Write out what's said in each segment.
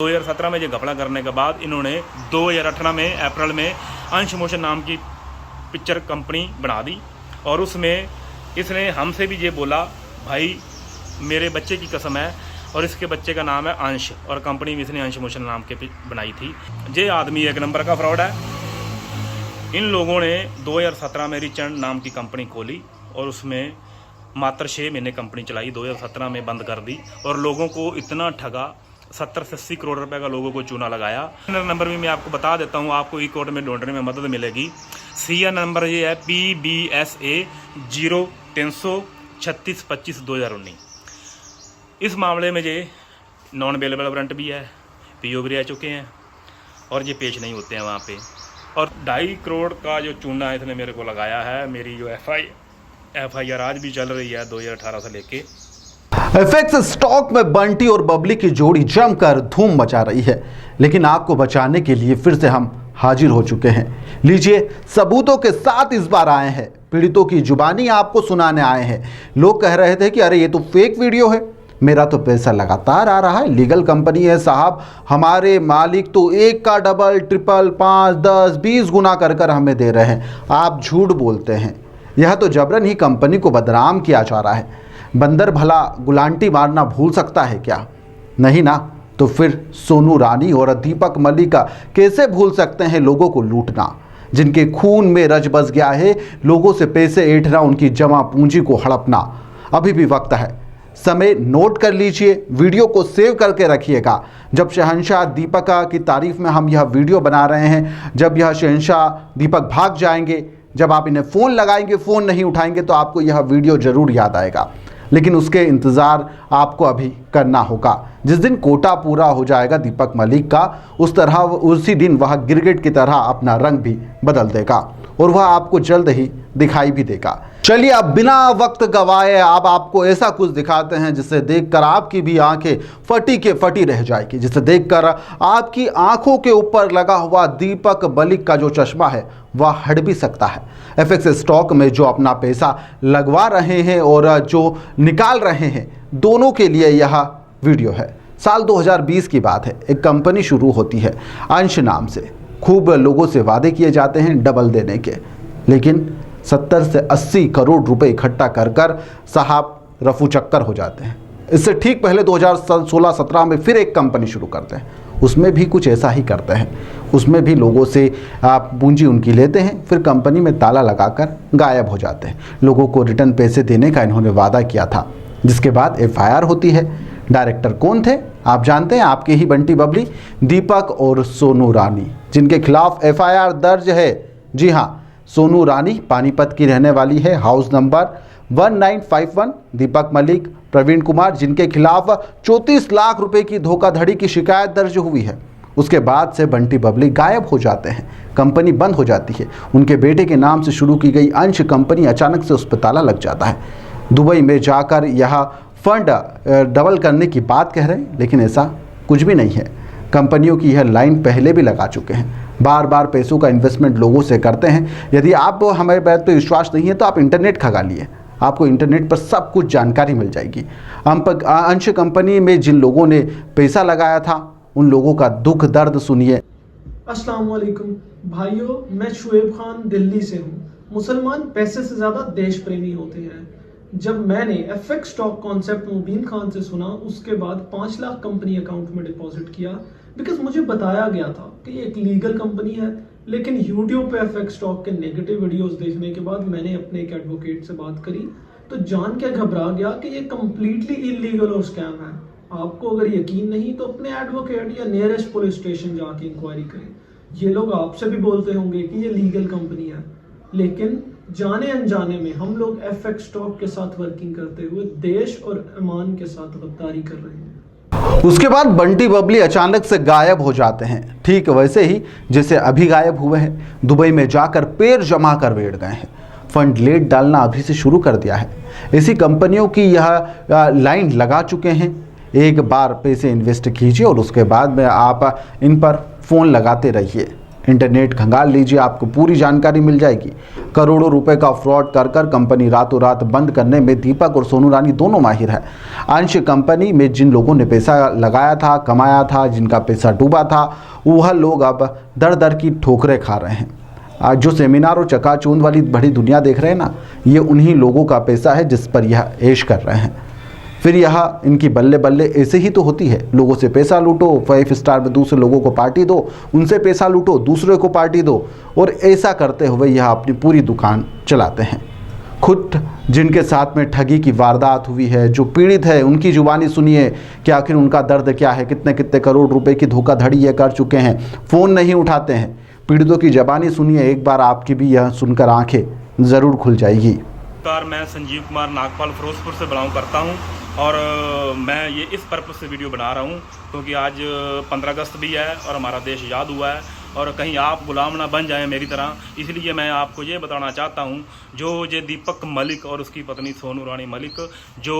2017 में ये घपला करने के बाद इन्होंने 2018 में अप्रैल में अंश मोशन नाम की पिक्चर कंपनी बना दी और उसमें इसने हमसे भी ये बोला, भाई मेरे बच्चे की कसम है और इसके बच्चे का नाम है अंश और कंपनी भी इसने अंश मोशन नाम के बनाई थी। ये आदमी एक नंबर का फ्रॉड है। इन लोगों ने 2017 में रिचर्ड नाम की कंपनी खोली और उसमें मात्र 6 महीने कंपनी चलाई, 2017 में बंद कर दी और लोगों को इतना ठगा, 70 से 80 करोड़ रुपए का लोगों को चूना लगाया। नंबर भी मैं आपको बता देता हूँ, आपको ई कोर्ट में ढूंढने में मदद मिलेगी। CN नंबर ये है PBSA 033625/2019। इस मामले में ये नॉन अवेलेबल वारंट भी है, PO भी रह चुके हैं और ये पेश नहीं होते हैं वहाँ पे। और 2.5 करोड़ का जो चूना इसने मेरे को लगाया है। मेरी जो FIR आज भी चल रही है 2018 से लेके। एफएक्स स्टॉक में बंटी और बबली की जोड़ी जमकर धूम मचा रही है, लेकिन आपको बचाने के लिए फिर से हम हाजिर हो चुके हैं। लीजिए, सबूतों के साथ इस बार आए हैं। पीड़ितों की जुबानी आपको सुनाने आए हैं। लोग कह रहे थे कि अरे ये तो फेक वीडियो है, मेरा तो पैसा लगातार आ रहा है, लीगल कंपनी है साहब, हमारे मालिक तो एक का डबल ट्रिपल 5 10 20 गुना कर हमें दे रहे हैं। आप झूठ बोलते हैं। यह तो जबरन ही कंपनी को बदनाम किया जा रहा है। बंदर भला गुलांटी मारना भूल सकता है क्या? नहीं ना। तो फिर सोनू रानी और दीपक मलिका कैसे भूल सकते हैं लोगों को लूटना, जिनके खून में रच बस गया है लोगों से पैसे ऐंठना, उनकी जमा पूंजी को हड़पना। अभी भी वक्त है, समय नोट कर लीजिए, वीडियो को सेव करके रखिएगा। जब शहंशाह दीपक की तारीफ में हम यह वीडियो बना रहे हैं, जब यह शहंशाह दीपक भाग जाएंगे, जब आप इन्हें फ़ोन लगाएंगे, फ़ोन नहीं उठाएंगे, तो आपको यह वीडियो ज़रूर याद आएगा। लेकिन उसके इंतज़ार आपको अभी करना होगा। जिस दिन कोटा पूरा हो जाएगा दीपक मलिक का, उसी दिन वह गिरगिट की तरह अपना रंग भी बदल देगा और वह आपको जल्द ही दिखाई भी देगा। चलिए, अब बिना वक्त गवाए अब आपको ऐसा कुछ दिखाते हैं जिसे देखकर आपकी भी आंखें फटी के फटी रह जाएगी, जिसे देखकर आपकी आंखों के ऊपर लगा हुआ दीपक मलिक का जो चश्मा है वह हट भी सकता है। एफएक्स स्टॉक में जो अपना पैसा लगवा रहे हैं और जो निकाल रहे हैं, दोनों के लिए यह वीडियो है। साल 2020 की बात है। एक कंपनी शुरू होती है अंश नाम से। खूब लोगों से वादे किए जाते हैं डबल देने के, लेकिन 70 से 80 करोड़ रुपए इकट्ठा कर साहब रफू चक्कर हो जाते हैं। इससे ठीक पहले 2016-17 में फिर एक कंपनी शुरू करते हैं। उसमें भी कुछ ऐसा ही करते हैं। उसमें भी लोगों से आप पूंजी उनकी लेते हैं, फिर कंपनी में ताला लगाकर गायब हो जाते हैं। लोगों को रिटर्न पैसे देने का इन्होंने वादा किया था, जिसके बाद FIR होती है। डायरेक्टर कौन थे आप जानते हैं? आपके ही बंटी बबली, दीपक और सोनू रानी, जिनके खिलाफ FIR दर्ज है। जी हाँ, सोनू रानी पानीपत की रहने वाली है, हाउस नंबर 1951। दीपक मलिक, प्रवीण कुमार, जिनके खिलाफ 34 लाख रुपए की धोखाधड़ी की शिकायत दर्ज हुई है। उसके बाद से बंटी बबली गायब हो जाते हैं, कंपनी बंद हो जाती है। उनके बेटे के नाम से शुरू की गई अंश कंपनी अचानक से उस पर ताला लग जाता है। दुबई में जाकर यह फंड डबल करने की बात कह रहे हैं, लेकिन ऐसा कुछ भी नहीं है। कंपनियों की यह लाइन पहले भी लगा चुके हैं। बार बार पैसों का इन्वेस्टमेंट लोगों से करते हैं। यदि आप हमारे बात पे विश्वास नहीं है तो आप इंटरनेट खंगालिए, आपको इंटरनेट पर सब कुछ जानकारी मिल जाएगी। अंश कंपनी में जिन लोगों ने पैसा लगाया था, उन लोगों का दुख दर्द सुनिए। अस्सलाम वालेकुम भाइयों, मैं शुएब खान दिल्ली से हूँ। मुसलमान पैसे से ज़्यादा देश प्रेमी होते हैं। जब मैंने एफएक्स स्टॉक कॉन्सेप्ट मुबीन खान से सुना, उसके बाद 5 लाख कंपनी अकाउंट में डिपॉजिट किया, बिकॉज मुझे बताया गया था कि ये एक लीगल कंपनी है। लेकिन यूट्यूब पे एफएक्स स्टॉक के नेगेटिव वीडियोस देखने के बाद मैंने अपने एक एडवोकेट से बात करी, तो जान के घबरा गया कि ये कम्प्लीटली इलीगल और स्कैम है। आपको अगर यकीन नहीं तो अपने एडवोकेट या नियरेस्ट पुलिस स्टेशन जाके इंक्वायरी करें। ये लोग आपसे भी बोलते होंगे कि ये लीगल कंपनी है, लेकिन जाने अनजाने में हम लोग एफएक्स स्टॉक के साथ वर्किंग करते हुए देश और ईमान के साथ गद्दारी कर रहे हैं। उसके बाद बंटी बबली अचानक से गायब हो जाते हैं, ठीक वैसे ही जैसे अभी गायब हुए हैं। दुबई में जाकर पैर जमा कर बैठ गए हैं। फंड लेट डालना अभी से शुरू कर दिया है। ऐसी कंपनियों की यह लाइन लगा चुके हैं। एक बार पैसे इन्वेस्ट कीजिए और उसके बाद में आप इन पर फ़ोन लगाते रहिए। इंटरनेट खंगाल लीजिए, आपको पूरी जानकारी मिल जाएगी। करोड़ों रुपए का फ्रॉड कर कर कंपनी रातों रात बंद करने में दीपक और सोनू रानी दोनों माहिर है। अंश कंपनी में जिन लोगों ने पैसा लगाया था, कमाया था, जिनका पैसा डूबा था, वह लोग अब दर दर की ठोकरें खा रहे हैं। आज जो सेमिनार और चकाचौंध वाली बड़ी दुनिया देख रहे हैं ना, ये उन्हीं लोगों का पैसा है जिस पर यह ऐश कर रहे हैं। फिर यह इनकी बल्ले बल्ले ऐसे ही तो होती है। लोगों से पैसा लूटो, 5 स्टार में दूसरे लोगों को पार्टी दो, उनसे पैसा लूटो, दूसरे को पार्टी दो, और ऐसा करते हुए यह अपनी पूरी दुकान चलाते हैं। खुद जिनके साथ में ठगी की वारदात हुई है, जो पीड़ित है, उनकी जुबानी सुनिए कि आखिर उनका दर्द क्या है, कितने कितने करोड़ रुपए की धोखाधड़ी ये कर चुके हैं, फ़ोन नहीं उठाते हैं। पीड़ितों की ज़बानी सुनिए, एक बार आपकी भी यह सुनकर आंखें ज़रूर खुल जाएगी। नमस्कार, मैं संजीव कुमार नागपाल फिरोजपुर से बिलोंग करता हूं और मैं ये इस पर्पज़ से वीडियो बना रहा हूं क्योंकि आज 15 अगस्त भी है और हमारा देश आज़ाद हुआ है और कहीं आप गुलाम ना बन जाएं मेरी तरह। इसलिए मैं आपको ये बताना चाहता हूं, जो ये दीपक मलिक और उसकी पत्नी सोनू रानी मलिक जो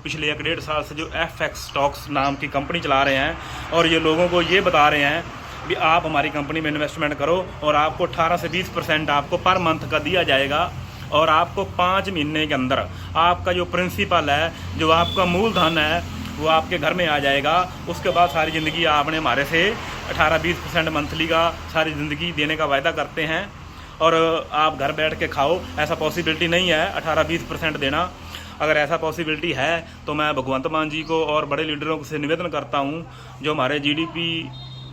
पिछले 1-1.5 साल से जो FX स्टॉक्स नाम की कंपनी चला रहे हैं और ये लोगों को ये बता रहे हैं भी आप हमारी कंपनी में इन्वेस्टमेंट करो और आपको 18 से 20% आपको पर मंथ का दिया जाएगा और आपको 5 महीने के अंदर आपका जो प्रिंसिपल है, जो आपका मूलधन है, वो आपके घर में आ जाएगा। उसके बाद सारी ज़िंदगी आपने हमारे से 18-20% मंथली का सारी ज़िंदगी देने का वायदा करते हैं और आप घर बैठ के खाओ। ऐसा पॉसिबिलिटी नहीं है 18-20% देना। अगर ऐसा पॉसिबिलिटी है तो मैं भगवंत मान जी को और बड़े लीडरों से निवेदन करता हूँ, जो हमारे GDP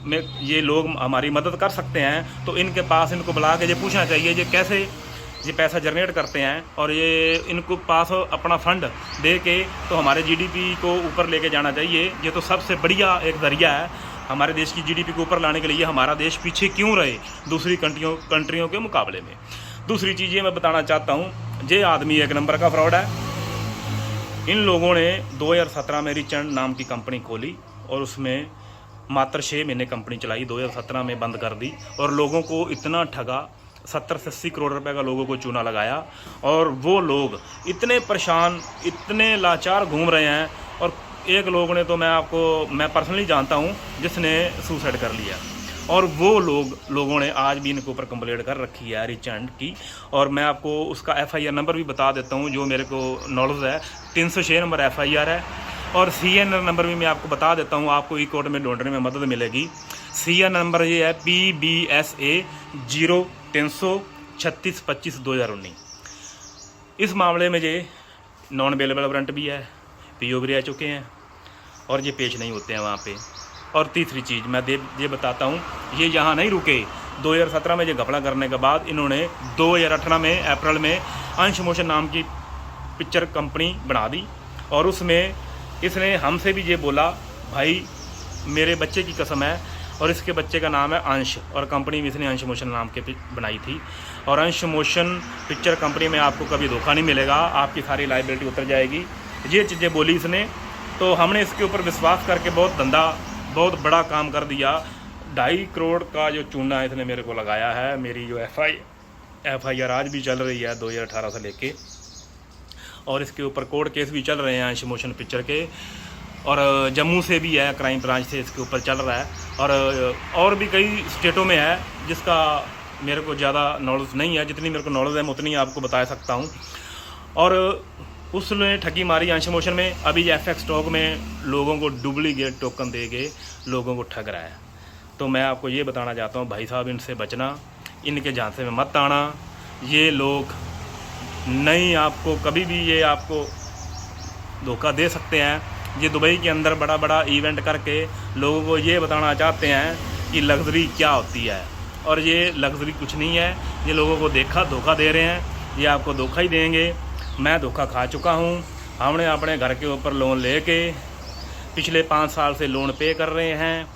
में ये लोग हमारी मदद कर सकते हैं, तो इनके पास इनको बुला के ये पूछना चाहिए ये कैसे ये पैसा जनरेट करते हैं और ये इनको पास अपना फंड दे के तो हमारे GDP को ऊपर लेके जाना चाहिए। ये तो सबसे बढ़िया एक जरिया है हमारे देश की GDP को ऊपर लाने के लिए। हमारा देश पीछे क्यों रहे दूसरी कंट्रियों के मुकाबले में। दूसरी चीज़ ये मैं बताना चाहता हूँ, ये आदमी एक नंबर का फ्रॉड है। इन लोगों ने 2017 में रिचर्ड नाम की कंपनी खोली और उसमें मात्र 6 महीने कंपनी चलाई, 2017 में बंद कर दी और लोगों को इतना ठगा, 70 से 80 करोड़ रुपए का लोगों को चूना लगाया और वो लोग इतने परेशान, इतने लाचार घूम रहे हैं। और एक लोग ने तो मैं पर्सनली जानता हूँ जिसने सुसाइड कर लिया और वो लोगों ने आज भी इनके ऊपर कंप्लेंट कर रखी है रिचर्ड की। और मैं आपको उसका FIR नंबर भी बता देता हूँ जो मेरे को नॉलेज है। 306 नंबर FIR है और CN नंबर भी मैं आपको बता देता हूँ, आपको ई कोर्ट में ढूंढने में मदद मिलेगी। CN नंबर ये है PBSA 033625/2019। इस मामले में ये नॉन अवेलेबल वारंट भी है, PO भी रह चुके हैं और ये पेश नहीं होते हैं वहाँ पे। और तीसरी चीज़ मैं ये बताता हूँ, ये यहाँ नहीं रुके। 2017 में ये घपला करने के बाद इन्होंने 2018 में अप्रैल में अंश मोशन नाम की पिक्चर कंपनी बना दी और उसमें इसने हमसे भी ये बोला, भाई मेरे बच्चे की कसम है और इसके बच्चे का नाम है अंश और कंपनी में इसने अंश मोशन नाम के बनाई थी। और अंश मोशन पिक्चर कंपनी में आपको कभी धोखा नहीं मिलेगा, आपकी सारी लाइबिलिटी उतर जाएगी। ये चीज़ें बोली इसने, तो हमने इसके ऊपर विश्वास करके बहुत बड़ा काम कर दिया। 2.5 करोड़ का जो चूना इसने मेरे को लगाया है। मेरी जो FIR आज भी चल रही है 2018 से लेके और इसके ऊपर कोर्ट केस भी चल रहे हैं अंश मोशन पिक्चर के और जम्मू से भी है, क्राइम ब्रांच से इसके ऊपर चल रहा है और भी कई स्टेटों में है जिसका मेरे को ज़्यादा नॉलेज नहीं है। जितनी मेरे को नॉलेज है मैं उतनी आपको बता सकता हूँ। और उसने ठगी मारी अंश मोशन में। अभी FX स्टॉक में लोगों को डुप्लीकेट टोकन दे के लोगों को ठग रहा है। तो मैं आपको ये बताना चाहता हूँ, भाई साहब इनसे बचना, इनके झांसे में मत आना। ये लोग नहीं, आपको कभी भी ये आपको धोखा दे सकते हैं। ये दुबई के अंदर बड़ा इवेंट करके लोगों को ये बताना चाहते हैं कि लग्जरी क्या होती है और ये लग्जरी कुछ नहीं है। ये लोगों को धोखा दे रहे हैं, ये आपको धोखा ही देंगे। मैं धोखा खा चुका हूँ। हमने अपने घर के ऊपर लोन लेके पिछले 5 साल से लोन पे कर रहे हैं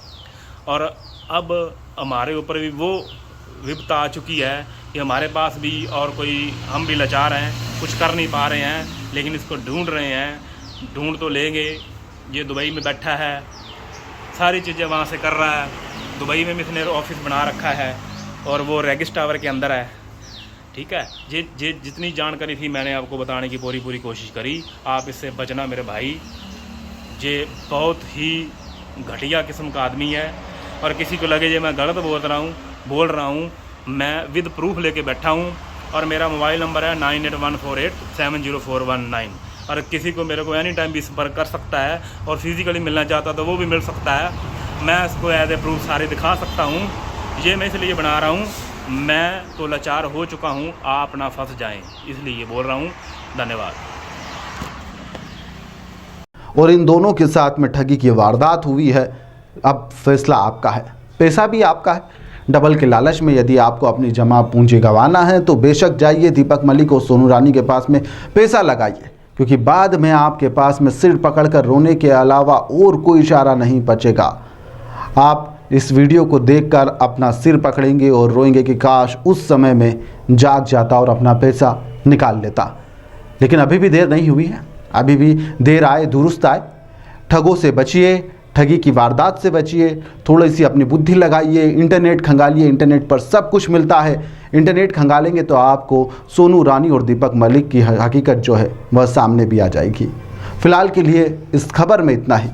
और अब हमारे ऊपर भी वो विपदा आ चुकी है कि हमारे पास भी और कोई, हम भी लाचार हैं, कुछ कर नहीं पा रहे हैं, लेकिन इसको ढूंढ रहे हैं। ढूंढ तो लेंगे। ये दुबई में बैठा है, सारी चीज़ें वहाँ से कर रहा है। दुबई में भी इसने ऑफिस बना रखा है और वो रेगिस टावर के अंदर है। ठीक है, ये जितनी जानकारी थी मैंने आपको बताने की पूरी कोशिश करी। आप इससे बचना मेरे भाई। ये बहुत ही घटिया किस्म का आदमी है और किसी को लगे ये मैं गलत बोल रहा हूँ बोल रहा हूँ, मैं विद प्रूफ लेके बैठा हूँ और मेरा मोबाइल नंबर है 9814870419। और किसी को मेरे को एनी टाइम भी संपर्क कर सकता है और फिज़िकली मिलना चाहता तो वो भी मिल सकता है। मैं इसको एज ए प्रूफ सारे दिखा सकता हूँ। ये मैं इसलिए बना रहा हूँ, मैं तो लाचार हो चुका हूँ, आप ना फंस जाएं, इसलिए बोल रहा हूँ। धन्यवाद। और इन दोनों के साथ में ठगी की वारदात हुई है। अब फैसला आपका है, पैसा भी आपका है। डबल के लालच में यदि आपको अपनी जमा पूंजी गंवाना है तो बेशक जाइए दीपक मलिक और सोनू रानी के पास में पैसा लगाइए, क्योंकि बाद में आपके पास में सिर पकड़कर रोने के अलावा और कोई इशारा नहीं बचेगा। आप इस वीडियो को देखकर अपना सिर पकड़ेंगे और रोएंगे कि काश उस समय में जाग जाता और अपना पैसा निकाल लेता। लेकिन अभी भी देर नहीं हुई है, अभी भी देर आए दुरुस्त आए। ठगों से बचिए, ठगी की वारदात से बचिए, थोड़ी सी अपनी बुद्धि लगाइए, इंटरनेट खंगालिए, इंटरनेट पर सब कुछ मिलता है। इंटरनेट खंगालेंगे तो आपको सोनू रानी और दीपक मलिक की हकीकत जो है वह सामने भी आ जाएगी। फिलहाल के लिए इस खबर में इतना ही।